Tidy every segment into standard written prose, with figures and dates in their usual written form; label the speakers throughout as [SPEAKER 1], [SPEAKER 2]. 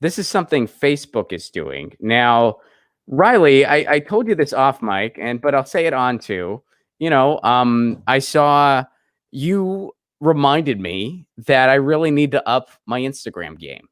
[SPEAKER 1] this is something Facebook is doing. Now, Riley, I told you this off mic, but I'll say it on too. I saw you reminded me that I really need to up my Instagram game.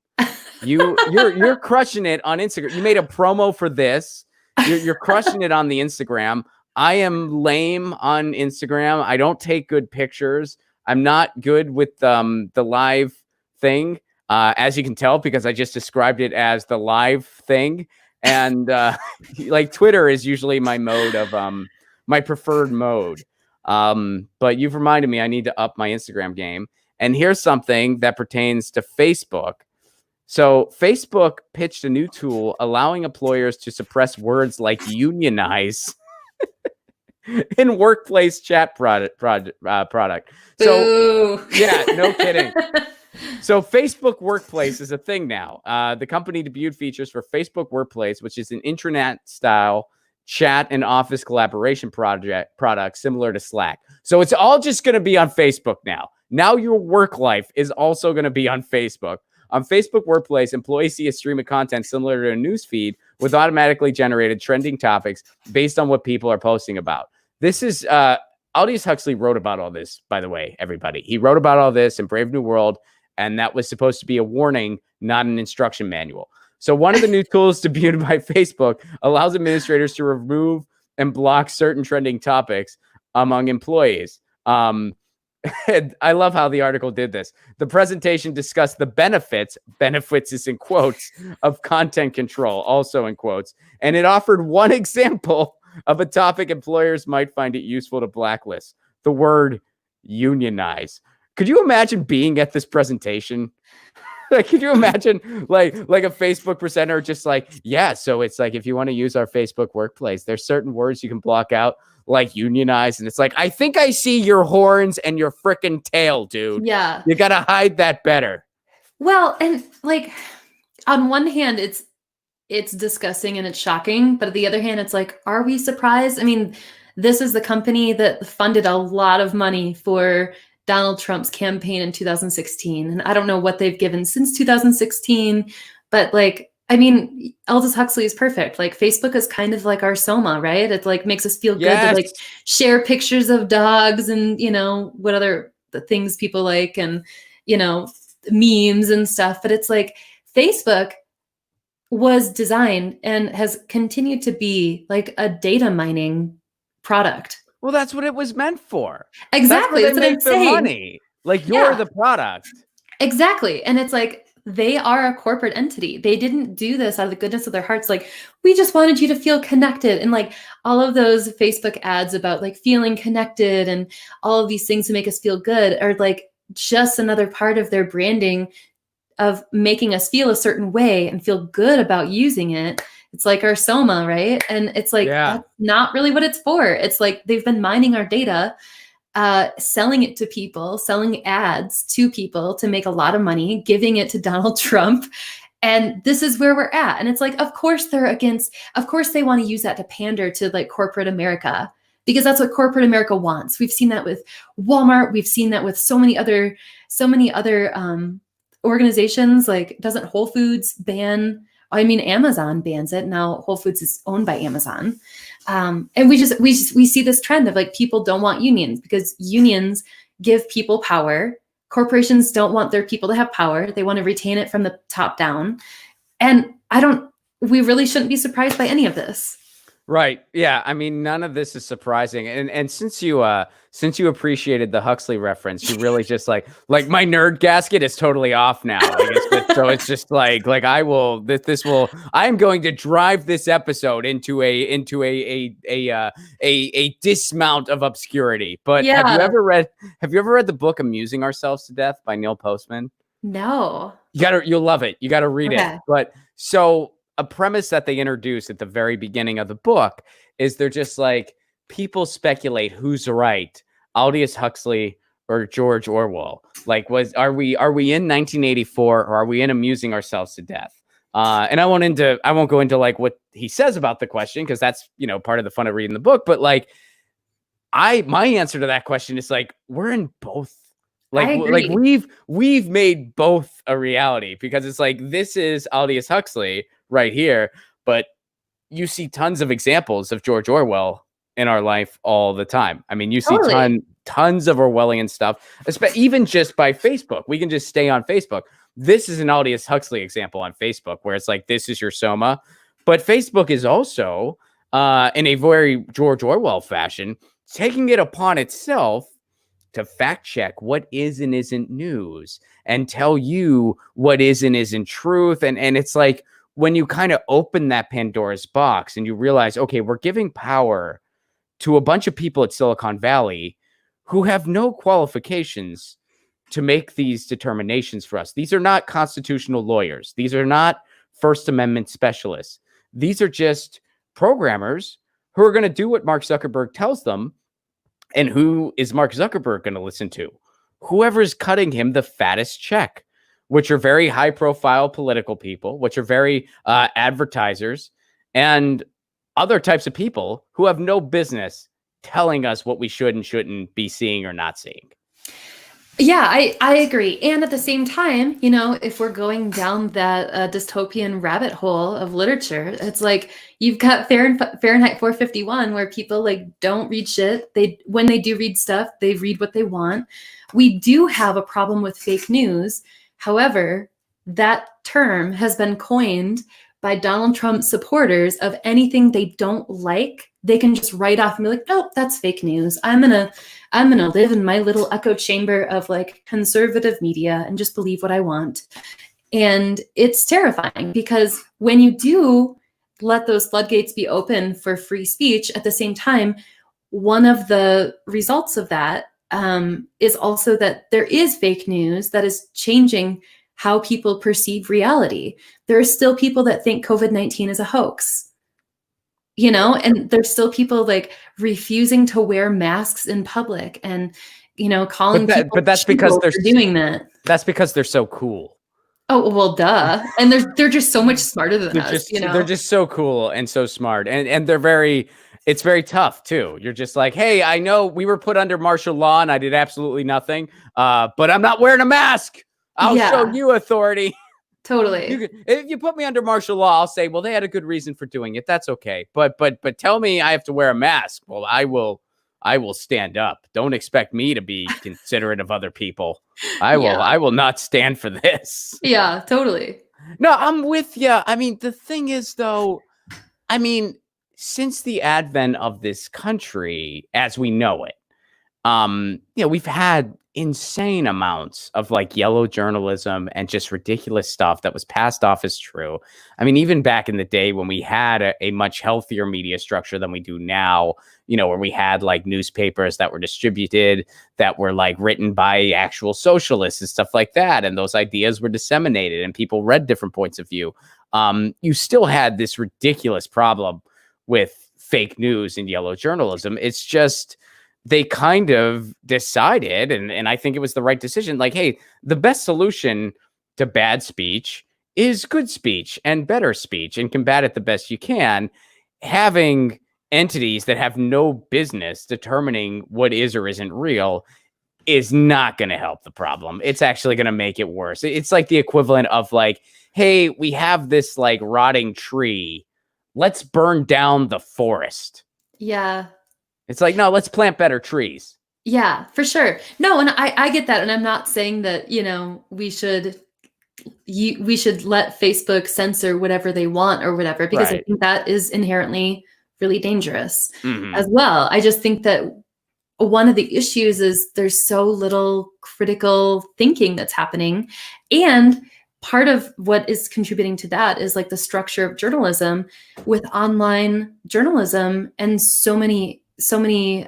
[SPEAKER 1] You're crushing it on Instagram. You made a promo for this. You're crushing it on the Instagram. I am lame on Instagram. I don't take good pictures. I'm not good with the live thing, as you can tell, because I just described it as the live thing. And like Twitter is usually my mode of my preferred mode. But you've reminded me I need to up my Instagram game. And here's something that pertains to Facebook. So Facebook pitched a new tool allowing employers to suppress words like unionize in workplace chat product. So yeah, no kidding. So Facebook Workplace is a thing now. The company debuted features for Facebook Workplace, which is an intranet-style chat and office collaboration product similar to Slack. So it's all just going to be on Facebook now. Now your work life is also going to be on Facebook. On Facebook Workplace, employees see a stream of content similar to a news feed with automatically generated trending topics based on what people are posting about. This is Aldous Huxley wrote about all this, by the way, everybody. He wrote about all this in Brave New World, and that was supposed to be a warning, not an instruction manual. So one of the new tools debuted by Facebook allows administrators to remove and block certain trending topics among employees. I love how the article did this. The presentation discussed the benefits is in quotes, of content control, also in quotes. And it offered one example of a topic employers might find it useful to blacklist: the word unionize. Could you imagine being at this presentation? Like, could you imagine like a Facebook presenter just like, yeah, so it's like, if you want to use our Facebook Workplace, there's certain words you can block out, like unionize. And it's like, I think I see your horns and your freaking tail, dude.
[SPEAKER 2] Yeah.
[SPEAKER 1] You got to hide that better.
[SPEAKER 2] Well, and like, on one hand, it's disgusting and it's shocking, but on the other hand, it's like, are we surprised? I mean, this is the company that funded a lot of money for Donald Trump's campaign in 2016. And I don't know what they've given since 2016, but like, I mean, Aldous Huxley is perfect. Like, Facebook is kind of like our Soma, right? It like makes us feel good to like share pictures of dogs and, what other the things people like, and, memes and stuff. But it's like Facebook was designed and has continued to be like a data mining product.
[SPEAKER 1] Well, that's what it was meant for.
[SPEAKER 2] Exactly.
[SPEAKER 1] That's what they make their money. Like, you're the product.
[SPEAKER 2] Exactly. And it's like, they are a corporate entity. They didn't do this out of the goodness of their hearts. Like, we just wanted you to feel connected. And like all of those Facebook ads about like feeling connected and all of these things to make us feel good are like just another part of their branding of making us feel a certain way and feel good about using it. It's like our Soma, right? And it's like, that's not really what it's for. It's like they've been mining our data, selling it to people, selling ads to people to make a lot of money, giving it to Donald Trump. And this is where we're at. And it's like, of course they want to use that to pander to like corporate America, because that's what corporate America wants. We've seen that with Walmart. We've seen that with so many other organizations. Like, doesn't Whole Foods ban? I mean, Amazon bans it. Now Whole Foods is owned by Amazon. And we see this trend of like, people don't want unions because unions give people power. Corporations don't want their people to have power. They want to retain it from the top down. And we really shouldn't be surprised by any of this.
[SPEAKER 1] Right. Yeah. I mean, none of this is surprising. And since you appreciated the Huxley reference, you really just like my nerd gasket is totally off now. So it's just like I am going to drive this episode into a dismount of obscurity. But have you ever read the book Amusing Ourselves to Death by Neil Postman?
[SPEAKER 2] No.
[SPEAKER 1] You'll love it. You got to read it. But so a premise that they introduce at the very beginning of the book is they're just like, people speculate who's right, Aldous Huxley or George Orwell. Like, are we in 1984 or are we in Amusing Ourselves to Death? And I won't go into like what he says about the question, because that's part of the fun of reading the book. But like, my answer to that question is like, we're in both
[SPEAKER 2] I
[SPEAKER 1] Like
[SPEAKER 2] agree.
[SPEAKER 1] we've made both a reality, because it's like, this is Aldous Huxley right here, but you see tons of examples of George Orwell in our life all the time. I mean, you see
[SPEAKER 2] Totally.
[SPEAKER 1] tons of Orwellian stuff, even just by Facebook. We can just stay on Facebook. This is an Aldous Huxley example on Facebook, where it's like, this is your Soma. But Facebook is also, in a very George Orwell fashion, taking it upon itself to fact check what is and isn't news, and tell you what is and isn't truth. And it's like, when you kind of open that Pandora's box and you realize, okay, we're giving power to a bunch of people at Silicon Valley who have no qualifications to make these determinations for us. These are not constitutional lawyers. These are not First Amendment specialists. These are just programmers who are going to do what Mark Zuckerberg tells them. And who is Mark Zuckerberg going to listen to? Whoever's cutting him the fattest check, which are very high profile political people, which are very advertisers, and other types of people who have no business telling us what we should and shouldn't be seeing or not seeing.
[SPEAKER 2] Yeah, I agree. And at the same time, you know, if we're going down that dystopian rabbit hole of literature, it's like, you've got Fahrenheit 451, where people like don't read shit. When they do read stuff, they read what they want. We do have a problem with fake news. However, that term has been coined by Donald Trump supporters of anything they don't like. They can just write off and be like, nope, that's fake news. I'm gonna live in my little echo chamber of like conservative media and just believe what I want. And it's terrifying, because when you do let those floodgates be open for free speech, at the same time, one of the results of that is also that there is fake news that is changing how people perceive reality. There are still people that think COVID-19 is a hoax, you know, and there's still people like refusing to wear masks in public, and, you know, calling people.
[SPEAKER 1] But that's because they're
[SPEAKER 2] doing that.
[SPEAKER 1] That's because they're so cool.
[SPEAKER 2] Oh, well, duh. And they're just so much smarter than us, you know?
[SPEAKER 1] They're just so cool and so smart. And it's very tough too. You're just like, hey, I know we were put under martial law and I did absolutely nothing, but I'm not wearing a mask. I'll show you authority.
[SPEAKER 2] Totally.
[SPEAKER 1] If you put me under martial law, I'll say, well, they had a good reason for doing it. That's okay. But tell me I have to wear a mask. Well, I will stand up. Don't expect me to be considerate of other people. I will not stand for this.
[SPEAKER 2] Yeah, totally.
[SPEAKER 1] No, I'm with you. I mean, the thing is, though, I mean, since the advent of this country as we know it, you know, we've had insane amounts of like yellow journalism and just ridiculous stuff that was passed off as true. I mean, even back in the day when we had a much healthier media structure than we do now, you know, where we had like newspapers that were distributed, that were like written by actual socialists and stuff like that. And those ideas were disseminated and people read different points of view. You still had this ridiculous problem with fake news and yellow journalism. It's just, they kind of decided, and I think it was the right decision, like, hey, the best solution to bad speech is good speech and better speech, and combat it the best you can. Having entities that have no business determining what is or isn't real is not going to help the problem. It's actually going to make it worse. It's like the equivalent of like, hey, we have this like rotting tree. Let's burn down the forest.
[SPEAKER 2] Yeah.
[SPEAKER 1] It's like, no, let's plant better trees.
[SPEAKER 2] Yeah, for sure. No, and I get that. And I'm not saying that, you know, we should let Facebook censor whatever they want or whatever, because I think that is inherently really dangerous as well. I just think that one of the issues is there's so little critical thinking that's happening. And part of what is contributing to that is like the structure of journalism with online journalism and so many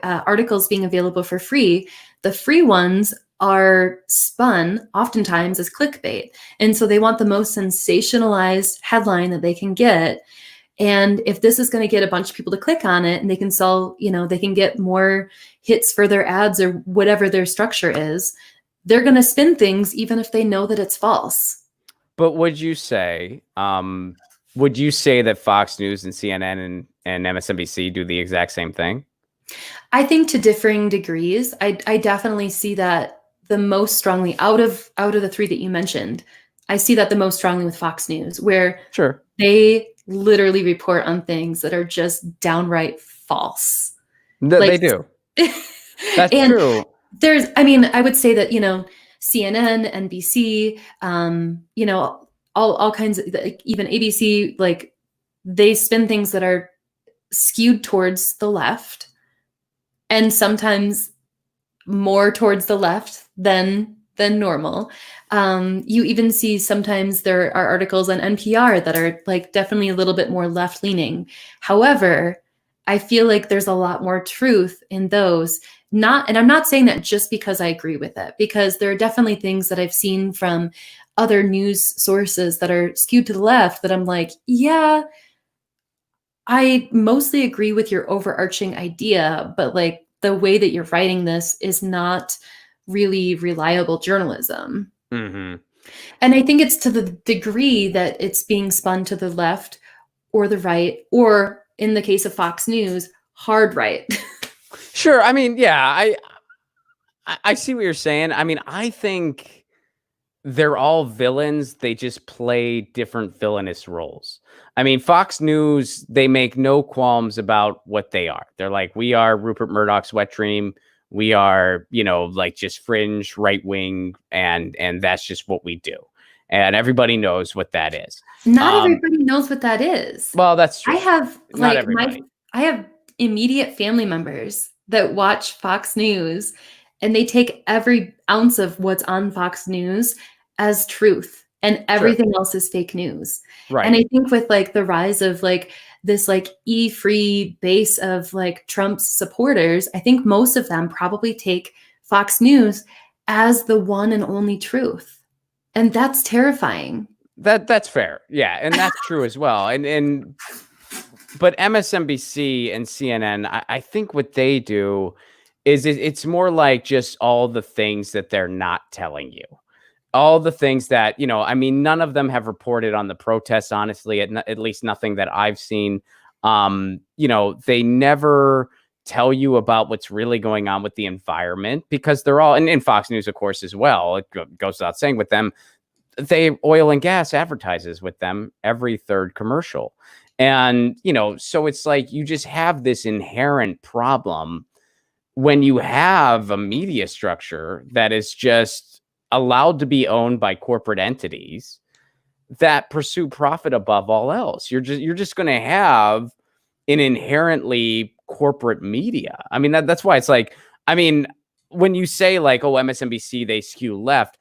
[SPEAKER 2] articles being available for free. The free ones are spun oftentimes as clickbait. And so they want the most sensationalized headline that they can get. And if this is going to get a bunch of people to click on it and they can sell, you know, they can get more hits for their ads or whatever their structure is, they're going to spin things even if they know that it's false.
[SPEAKER 1] But would you say that Fox News and CNN and MSNBC do the exact same thing?
[SPEAKER 2] I think to differing degrees. I definitely see that the most strongly out of the three that you mentioned. I see that the most strongly with Fox News, where
[SPEAKER 1] Sure.
[SPEAKER 2] they literally report on things that are just downright false.
[SPEAKER 1] They do. That's
[SPEAKER 2] And
[SPEAKER 1] true.
[SPEAKER 2] there's, I mean, I would say that, CNN, NBC, all kinds of, like, even ABC, like, they spin things that are skewed towards the left, and sometimes more towards the left than normal. You even see sometimes there are articles on NPR that are like definitely a little bit more left leaning. However, I feel like there's a lot more truth in those. And I'm not saying that just because I agree with it, because there are definitely things that I've seen from other news sources that are skewed to the left that I'm like, yeah, I mostly agree with your overarching idea, but like the way that you're writing this is not really reliable journalism.
[SPEAKER 1] Mm-hmm.
[SPEAKER 2] And I think it's to the degree that it's being spun to the left or the right, or in the case of Fox News, hard right.
[SPEAKER 1] Sure. I mean, yeah, I see what you're saying. I mean, I think they're all villains. They just play different villainous roles. I mean, Fox News, they make no qualms about what they are. They're like, we are Rupert Murdoch's wet dream. We are, like just fringe right wing, and that's just what we do. And everybody knows what that is.
[SPEAKER 2] Not everybody knows what that is.
[SPEAKER 1] Well, that's true.
[SPEAKER 2] I have
[SPEAKER 1] Not everybody.
[SPEAKER 2] I have immediate family members that watch Fox News, and they take every ounce of what's on Fox News as truth, and everything else is fake news.
[SPEAKER 1] Right.
[SPEAKER 2] And I think with like the rise of like this like E-free base of like Trump's supporters, I think most of them probably take Fox News as the one and only truth. And that's terrifying.
[SPEAKER 1] That's fair. Yeah. And that's true as well. But MSNBC and CNN, I think what they do is it's more like just all the things that they're not telling you. All the things that, I mean, none of them have reported on the protests, honestly, at least nothing that I've seen. They never tell you about what's really going on with the environment, because they're all, and in Fox News, of course, as well, it goes without saying with them, oil and gas advertises with them every third commercial. And, so it's like you just have this inherent problem when you have a media structure that is just allowed to be owned by corporate entities that pursue profit above all else. You're just going to have an inherently corporate media. I mean, that's why it's like, I mean, when you say like, oh, MSNBC, they skew left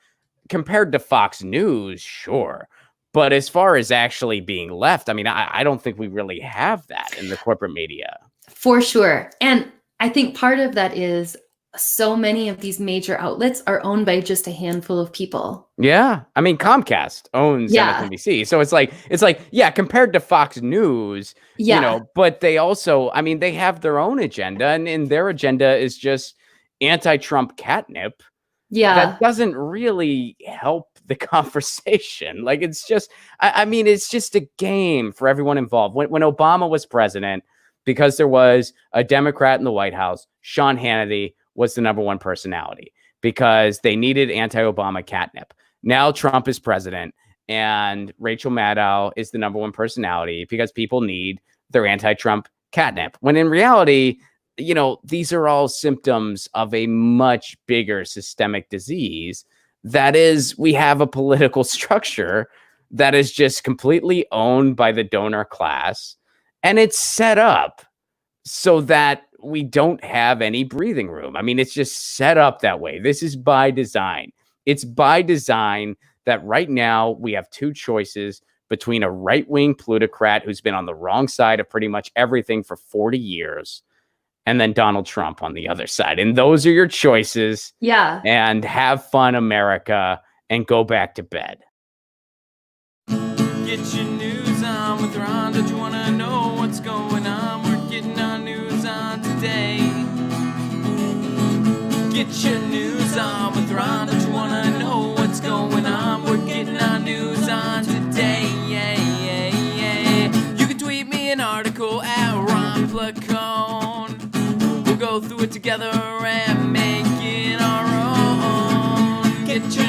[SPEAKER 1] compared to Fox News, sure. But as far as actually being left, I mean, I don't think we really have that in the corporate media. For sure.
[SPEAKER 2] And I think part of that is so many of these major outlets are owned by just a handful of people.
[SPEAKER 1] Yeah. I mean, Comcast owns MSNBC. So it's like, yeah, compared to Fox News, but they also, I mean, they have their own agenda, and their agenda is just anti-Trump catnip.
[SPEAKER 2] Yeah.
[SPEAKER 1] That doesn't really help the conversation. Like, it's just, I mean, it's just a game for everyone involved. When Obama was president, because there was a Democrat in the White House, Sean Hannity was the number one personality because they needed anti-Obama catnip. Now Trump is president and Rachel Maddow is the number one personality because people need their anti-Trump catnip. When in reality, these are all symptoms of a much bigger systemic disease. That is, we have a political structure that is just completely owned by the donor class, and it's set up so that we don't have any breathing room. I mean, it's just set up that way. This is by design. It's by design that right now we have two choices between a right-wing plutocrat who's been on the wrong side of pretty much everything for 40 years and then Donald Trump on the other side. And those are your choices.
[SPEAKER 2] Yeah.
[SPEAKER 1] And have fun, America, and go back to bed.
[SPEAKER 3] Get your news on with Ron. Don't you want to know what's going on? We're getting our news on today. Get your news on with Ron. Don't you want to know what's going on? We're getting our news on today. Yeah, yeah, yeah. You can tweet me an article at Ron Placone. We'll go through it together and make it our own. get your